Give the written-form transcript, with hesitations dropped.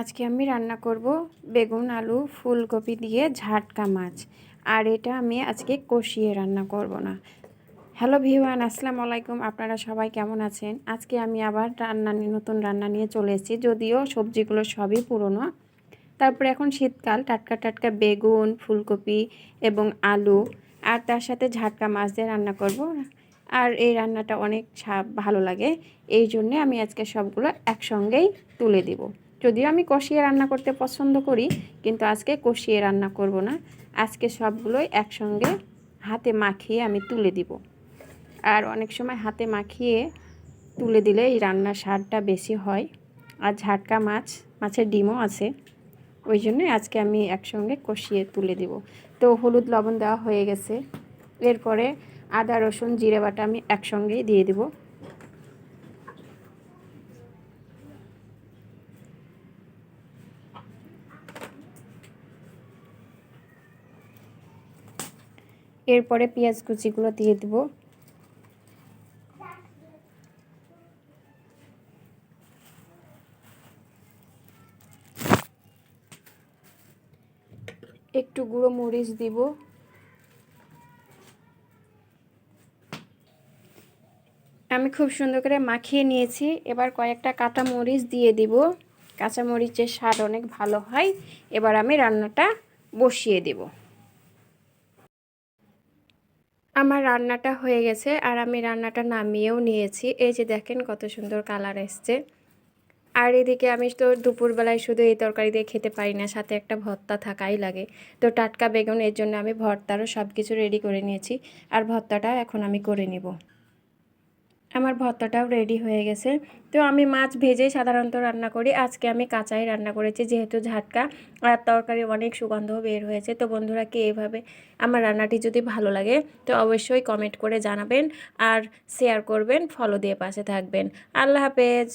আজকে আমি রান্না করব বেগুন আলু ফুলকপি দিয়ে ঝাটকা মাছ। আর এটা আমি আজকে কষিয়ে রান্না করব না। হ্যালো ভিউয়ান, আসসালামু আলাইকুম। আপনারা সবাই কেমন আছেন? আজকে আমি আবার নতুন রান্না নিয়ে চলে এসেছি। যদিও সবজিগুলো সবই পুরনো, তারপরে এখন শীতকাল, টাটকা টাটকা বেগুন ফুলকপি এবং আলু আর তার সাথে ঝাটকা মাছ দিয়ে রান্না করব। আর এই রান্নাটা অনেক ভালো লাগে, এই জন্যে আমি আজকে সবগুলো একসঙ্গেই তুলে দিব। যদিও আমি কষিয়ে রান্না করতে পছন্দ করি, কিন্তু আজকে কষিয়ে রান্না করব না। আজকে সবগুলোই একসঙ্গে হাতে মাখিয়ে আমি তুলে দিব। আর অনেক সময় হাতে মাখিয়ে তুলে দিলে এই রান্নার স্বাদটা বেশি হয়। আর ঝাটকা মাছের ডিমও আছে, ওই জন্যই আজকে আমি একসঙ্গে কষিয়ে তুলে দিব। তো হলুদ লবণ দেওয়া হয়ে গেছে, এরপরে আদা রসুন জিরে বাটা আমি একসঙ্গেই দিয়ে দেব। এরপরে পেঁয়াজ কুচিগুলো দিয়ে দেব। একটু গুঁড়ো মরিচ দিব। আমি খুব সুন্দর করে মাখিয়ে নিয়েছি। এবার কয়েকটা কাঁচা মরিচ দিয়ে দিব। কাঁচা মরিচের স্বাদ অনেক ভালো হয়। এবার আমি রান্নাটা বসিয়ে দেব। আমার রান্নাটা হয়ে গেছে আর আমি রান্নাটা নামিয়েও নিয়েছি। এই যে দেখেন কত সুন্দর কালার এসছে। আর এদিকে আমি তো দুপুরবেলায় শুধু এই তরকারি দিয়ে খেতে পারি না, সাথে একটা ভর্তা থাকাই লাগে। তো টাটকা বেগুন, এর জন্য আমি ভর্তারও সব কিছু রেডি করে নিয়েছি। আর ভর্তাটা এখন আমি করে নিব। আমার ভর্তাটাও রেডি হয়ে গেছে। তো আমি মাছ ভেজেই সাধারণত রান্না করি, আজকে আমি কাঁচাই রান্না করেছি, যেহেতু ঝাটকা আর তরকারি অনেক সুগন্ধ বের হয়েছে। তো বন্ধুরা, কি এইভাবে আমার রান্নাটি যদি ভালো লাগে তো অবশ্যই কমেন্ট করে জানাবেন আর শেয়ার করবেন, ফলো দিয়ে পাশে থাকবেন। আল্লাহ হাফেজ।